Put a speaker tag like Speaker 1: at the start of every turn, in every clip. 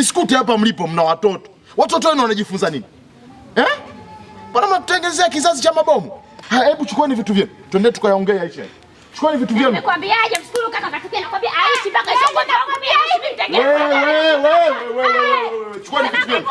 Speaker 1: Biskuti hapa mlipo mna watoto. Watoto wenu wanajifunza nini? Bwana mnatengenezea kizazi cha mabomu. Hebu chukueni vitu vyenu. Twende tukayaongea Aisha. Chukueni vitu vyenu.
Speaker 2: Nimekwambiaje mshukuru kaka katukia nakwambia Aishi mpaka hizo ngoma nakwambia Aishi mtengeneza.
Speaker 1: Wewe. Chukueni vitu vyenu.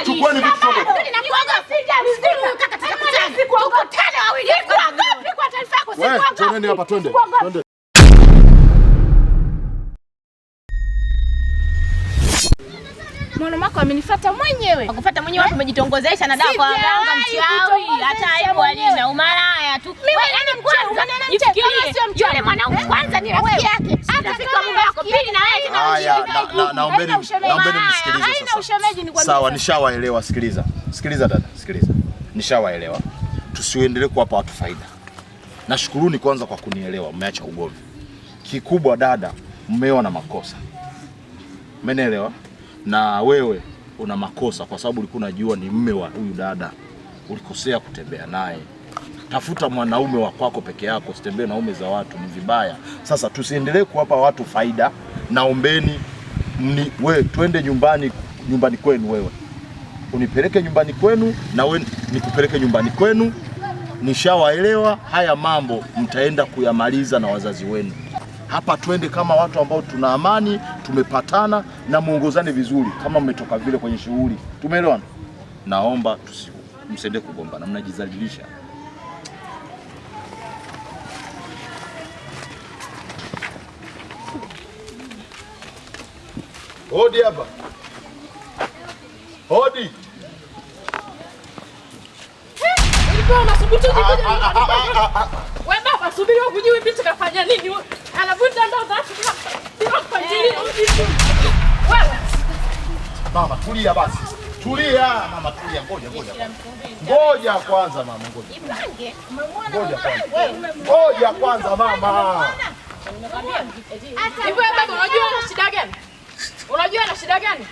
Speaker 1: Chukueni vitu vyenu.
Speaker 2: Ninakuaga sija mshukuru kaka tutakutana. Tukutane wawili. Ngapi kwa taarifa yako siku ngapi?
Speaker 1: Twende hapa twende. Twende.
Speaker 2: Mwana wako amenifuata mwenyewe.
Speaker 3: Akufuata mwenyewe wapi umejitongozesha na dawa kwa waganga mchawi hata aibu alina umalaya tu.
Speaker 2: Wewe yani kwanza nifikirie. Yule mwanaume kwanza ni rafiki yake. Atafika mume wako pili na wewe tena.
Speaker 1: Haya, naombeni mnisikilize sasa.
Speaker 2: Haina ushemeji ni kwa nini?
Speaker 1: Sawa, nishawaelewa. Sikiliza dada, sikiliza. Nishawaelewa. Tusiendelee kuwapa watu faida. Nashukuruni kwanza kwa kunielewa, mmeacha ugomvi. Kikubwa dada, mmeona makosa. Mmenielewa? Na wewe una makosa kwa sababu ulikuwa unajua ni mume wa huyu dada. Ulikosea kutembea naye. Tafuta mwanaume wa kwako peke yako, usitembee na ume za watu, ni vibaya. Sasa tusiendelee kuwapa watu faida. Naombeni wewe twende nyumbani kwenu wewe. Unipeleke nyumbani kwenu na wewe nikupeleke nyumbani kwenu. Nishawaelewa, haya mambo mtaenda kuyamaliza na wazazi wenu. Hapa twende kama watu ambao tuna amani, tumepatana na muongozane vizuri kama mmetoka vile kwenye shughuli. Tumeelewana? Naomba msiende kugombana, mnajizalilisha. Hodi hapa. Hodi.
Speaker 2: Ulikuwa unasubutu kuja. Wewe baba subiri ukujui binti kafanya nini? Anavuta ndo za sio kwa ajili wewe.
Speaker 1: Mama tulia basi. Tulia mama, tulia. Ngoja kwanza mama, ngoja.
Speaker 2: Ipange.
Speaker 1: Ngoja kwanza mama.
Speaker 2: Hivi baba unajua ana shida gani? Unajua ana shida gani?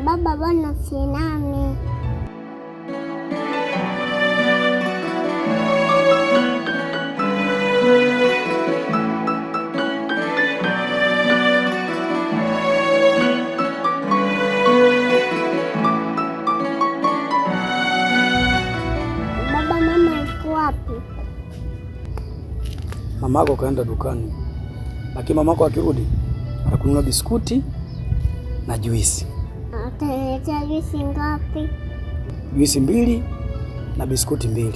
Speaker 4: Baba bwana sinami. Baba mama yuko wapi?
Speaker 5: Mamako kaenda dukani. Lakini mamako akirudi atakununua biskuti na juisi.
Speaker 4: Ataniletea juisi ngapi?
Speaker 5: Juisi 2 na biskuti 2.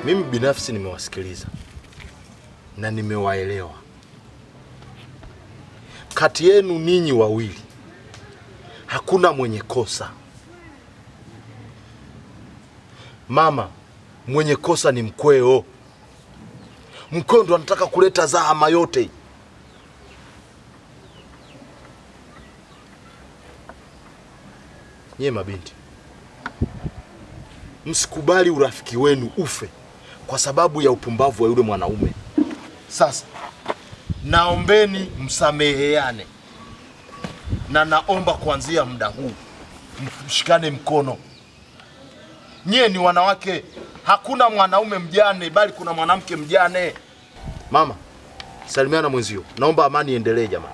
Speaker 1: Mimi binafsi nimewasikiliza na nimewaelewa. Kati yenu ninyi wawili hakuna mwenye kosa. Mama, Mwenye kosa ni mkweo. Mkweo ndo anataka kuleta zahama yote. Nyie mabinti, msikubali urafiki wenu ufe kwa sababu ya upumbavu wa yule mwanaume. Sasa naombeni msameheane, na naomba kuanzia muda huu mshikane mkono. Nyie ni wanawake, hakuna mwanaume mjane bali kuna mwanamke mjane. Mama, salimiana mwenzio. Naomba amani iendelee jamani.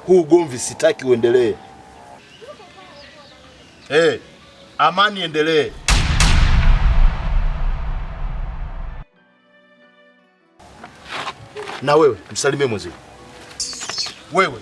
Speaker 1: Huu ugomvi sitaki uendelee. Amani endelee. Na wewe msalimie mwenzio. Wewe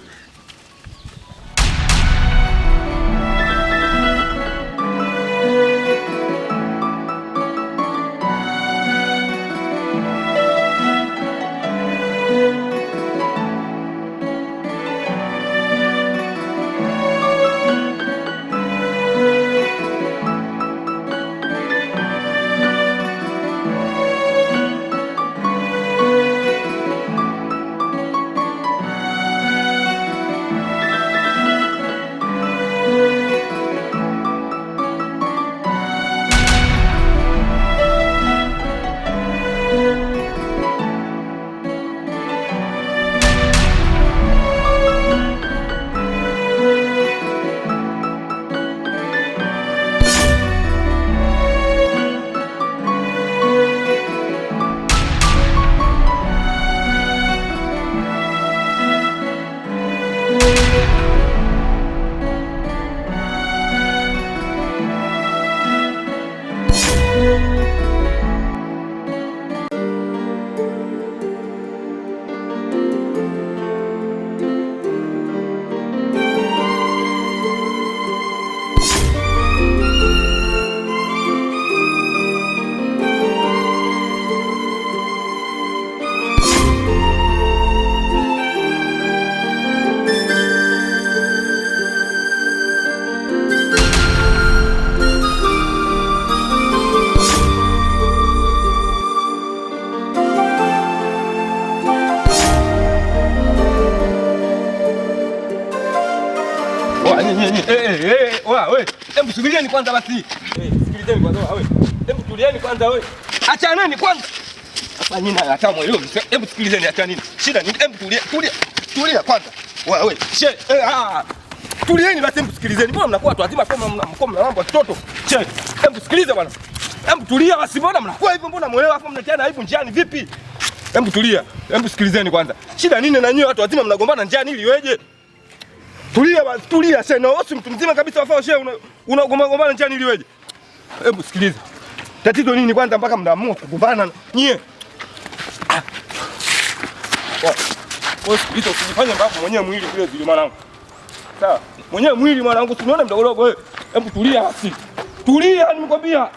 Speaker 6: Hebu subirieni kwanza basi. Sikilizeni kwanza wewe. Hebu tulieni kwanza wewe. Achaneni kwanza. Sasa nyinyi hata moyo. Hebu sikilizeni acha nini? Shida ni hebu tulia kwanza. Wewe. Tulieni basi hebu sikilizeni. Mbona mnakuwa watu wazima kama mna mambo ya kitoto? Hebu sikilize bwana. Hebu tulia basi, mbona mnakuwa hivyo, mbona muelewa afa mnatiana aibu njiani vipi? Hebu tulia. Hebu sikilizeni kwanza. Shida nini na nyinyi watu wazima mnagombana njiani ili iweje? Tulia basi, tulia sasa. Wewe mtu mzima kabisa wafao shehe unagombana njiani ili iweje? Hebu sikiliza. Tatizo nini kwanza mpaka mnaamua kugombana nyie? Wewe sikiliza, usifanye mambo mwenyewe mwili vile vile mwanangu. Sawa? Mwenyewe mwili mwanangu, usinione mdogo wewe. Hebu tulia basi. Tulia nimekwambia.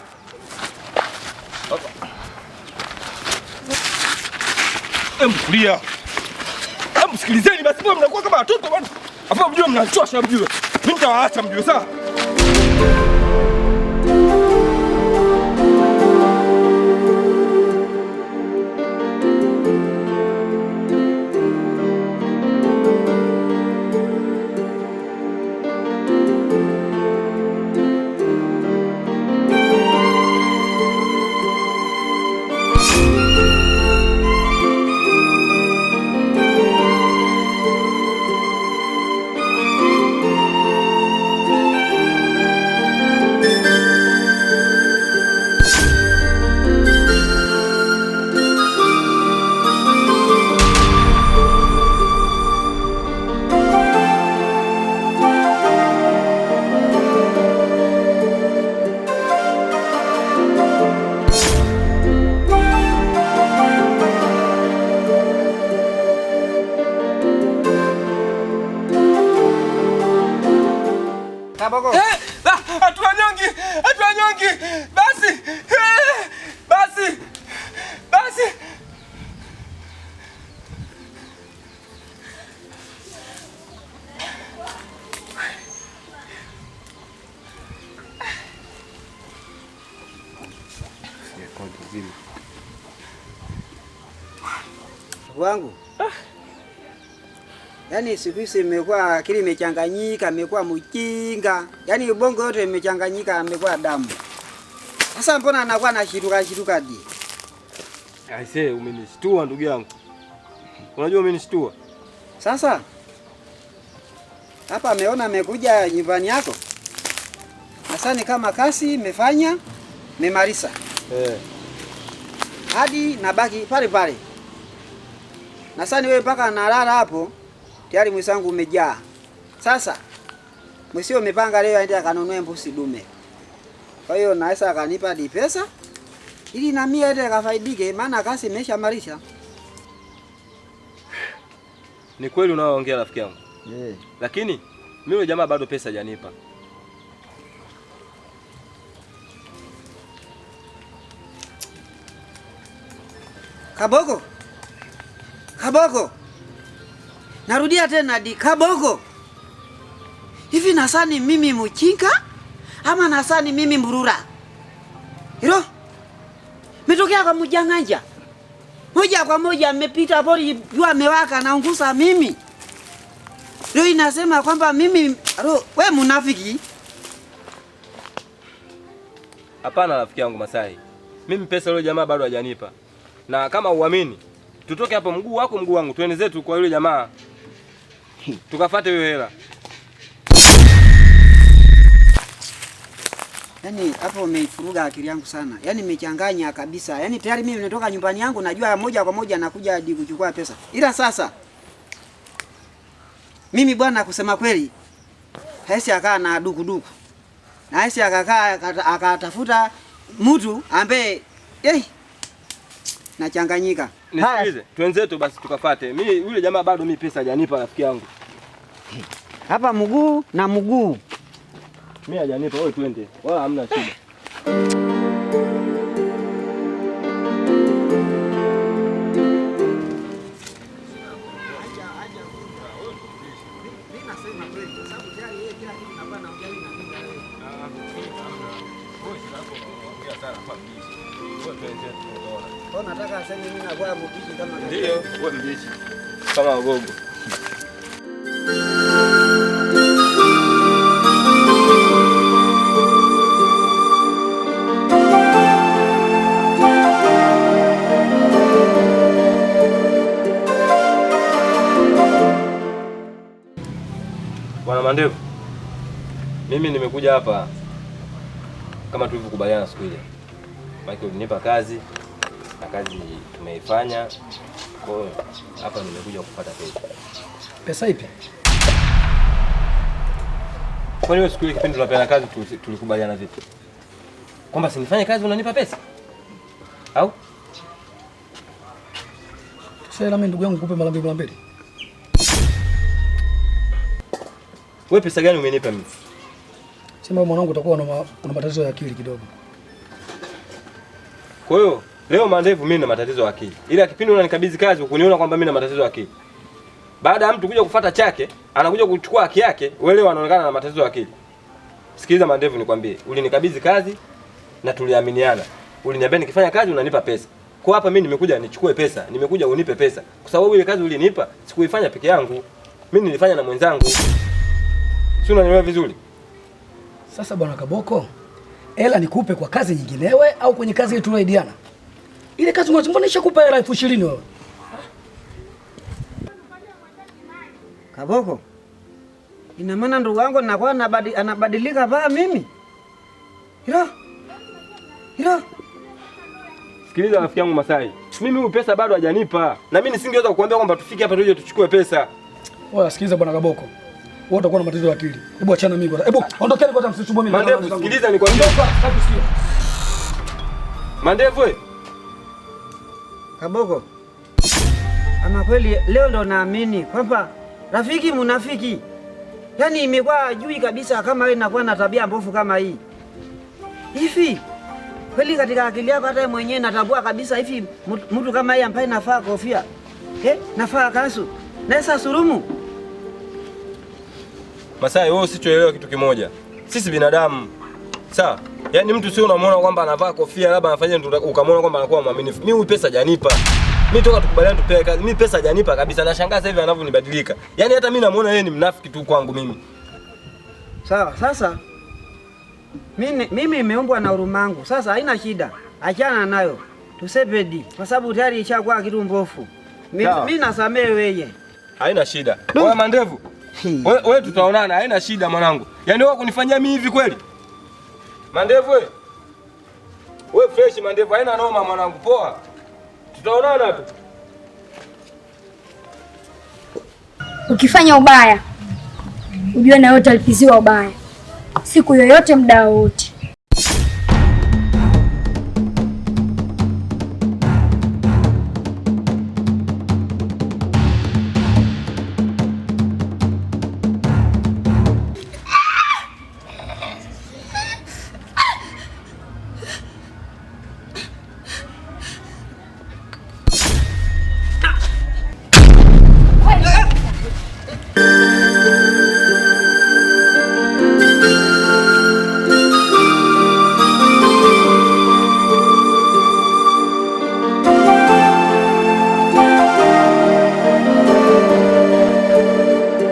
Speaker 6: Hebu tulia. Hebu sikilizeni basi, mbona mnakuwa kama watoto bwana? Afa mjue mnachosha mjue. Mimi nitawaacha mjue, sawa? Hatuanyongi. Basi.
Speaker 5: mjukuu wangu. Yaani siku hizi imekuwa akili imechanganyika, imekuwa mjinga. Yaani ubongo yote imechanganyika, amekuwa damu. Sasa mbona anakuwa na shituka di?
Speaker 6: Aisee, umenishtua ndugu yangu. Unajua umenishtua.
Speaker 5: Sasa hapa ameona amekuja nyumbani yako. Sasa ni kama kasi imefanya memarisa. Hadi nabaki pale pale. Na sasa wewe mpaka nalala hapo tayari mwisangu umejaa. Sasa mwisio umepanga leo aende akanunue mbuzi dume. Kwa hiyo naweza akanipa di pesa ili na mimi aende akafaidike, maana kasi imeshamarisha.
Speaker 6: Ni kweli unaoongea rafiki yangu. Lakini mimi yule jamaa bado pesa hajanipa.
Speaker 5: Kaboko. Kaboko. Narudia tena di Kaboko. Hivi nasani mimi mchinga ama nasani mimi mburura? Hilo? Metokea kwa mjanganja. Moja kwa moja amepita pori jua amewaka na ungusa mimi. Leo inasema kwamba mimi we munafiki.
Speaker 6: Hapana rafiki yangu Masai. Mimi pesa yule jamaa bado hajanipa. Na kama uamini, tutoke hapo mguu wako mguu wangu, tuende zetu kwa yule jamaa. Tukafuate hiyo hela.
Speaker 5: Yaani hapo umeifuruga akili yangu sana. Yaani imechanganya kabisa. Yaani tayari mimi nimetoka nyumbani yangu najua moja kwa moja nakuja hadi kuchukua pesa. Ila sasa mimi bwana kusema kweli haisi akaa na duku. Na haisi akakaa akatafuta mtu ambaye nachanganyika.
Speaker 6: Nisikilize, twenzetu basi tukafuate. Mimi yule jamaa bado mimi pesa hajanipa rafiki yangu.
Speaker 5: Hapa mguu na mguu.
Speaker 6: Mimi hajanipa, wewe twende. Wala hamna shida.
Speaker 5: Nataka aseme mimi na kwa mbishi kama
Speaker 6: ndio, wewe mbishi. Kama wagogo. Bwana Mandevu, mimi nimekuja hapa kama tulivyokubaliana siku ile. Mike ulinipa kazi na kazi tumeifanya. Kwa hiyo hapa nimekuja kupata pesa.
Speaker 5: Pesa ipi?
Speaker 6: Kwa hiyo siku ile kipindi tunapeana kazi tulikubaliana vipi? Kwamba sinifanye kazi unanipa pesa? Au?
Speaker 5: Sasa mimi ndugu yangu kupe mara mbili.
Speaker 6: Wewe pesa gani umenipa mimi?
Speaker 5: Sema mwanangu utakuwa na matatizo ya akili kidogo.
Speaker 6: Kwa hiyo leo Mandevu mimi na matatizo ya akili. Ila kipindi unanikabidhi kazi ukuniona kwamba mimi na matatizo ya akili. Baada ya mtu kuja kufuata chake, anakuja kuchukua haki yake, wewe leo anaonekana na matatizo ya akili. Sikiliza Mandevu nikwambie, ulinikabidhi kazi na tuliaminiana. Uliniambia nikifanya kazi unanipa pesa. Kwa hapa mimi nimekuja nichukue pesa, nimekuja unipe pesa. Kwa sababu ile kazi ulinipa sikuifanya peke yangu. Mimi nilifanya na mwenzangu. Si unanielewa vizuri?
Speaker 5: Sasa bwana Kaboko, hela nikupe kwa kazi nyinginewe au kwenye kazi ile tulioidiana? Ile kazi mbona nishakupa hela 20,000 wewe? Kaboko, ina maana ndugu wangu nakuwa anabadilika baa mimi? Hilo.
Speaker 6: Sikiliza rafiki yangu Masai. Mimi huyu pesa bado hajanipa. Na mimi nisingeweza kukuambia kwamba tufike hapa tuje tuchukue pesa.
Speaker 5: Wewe sikiliza bwana Kaboko. Wewe utakuwa na matatizo ya akili. Hebu achana mimi kwanza. Hebu ondokeni kwanza msisumbue mimi.
Speaker 6: Mandevu sikiliza nikwambie. Mandevu wewe.
Speaker 5: Kaboko. Ama kweli leo ndo naamini kwamba rafiki munafiki. Yaani imekuwa jui kabisa kama wewe unakuwa na tabia mbovu kama hii. Hivi kweli katika akili yako hata mwenyewe natambua kabisa hivi mtu kama yeye ambaye nafaa kofia. Nafaa kansu. Nesa surumu.
Speaker 6: Masai, wewe usichoelewa kitu kimoja. Sisi binadamu. Sawa? Yaani mtu sio unamwona kwamba anavaa kofia labda anafanya ukamwona kwamba anakuwa mwaminifu. Mimi huyu pesa hajanipa. Mimi toka tukubaliane tupewe kazi. Mimi pesa hajanipa kabisa. Nashangaa sasa hivi anavyonibadilika. Yaani hata mimi namuona yeye ni mnafiki tu kwangu mimi.
Speaker 5: Sawa, sasa mimi nimeumbwa na hurumangu. Sasa haina shida. Achana nayo. Tusepedi kwa sababu tayari ishakuwa kitu mbofu. Mimi nasamehe wewe.
Speaker 6: Haina shida. Wewe Mandevu. Wewe tutaonana, haina shida mwanangu. Yaani wewe kunifanyia mimi hivi kweli? Mandevu wewe. Wewe fresh Mandevu, haina noma mwanangu, poa. Tutaonana tu.
Speaker 7: Ukifanya ubaya ujue na yote alipiziwa ubaya, siku yoyote, muda wote.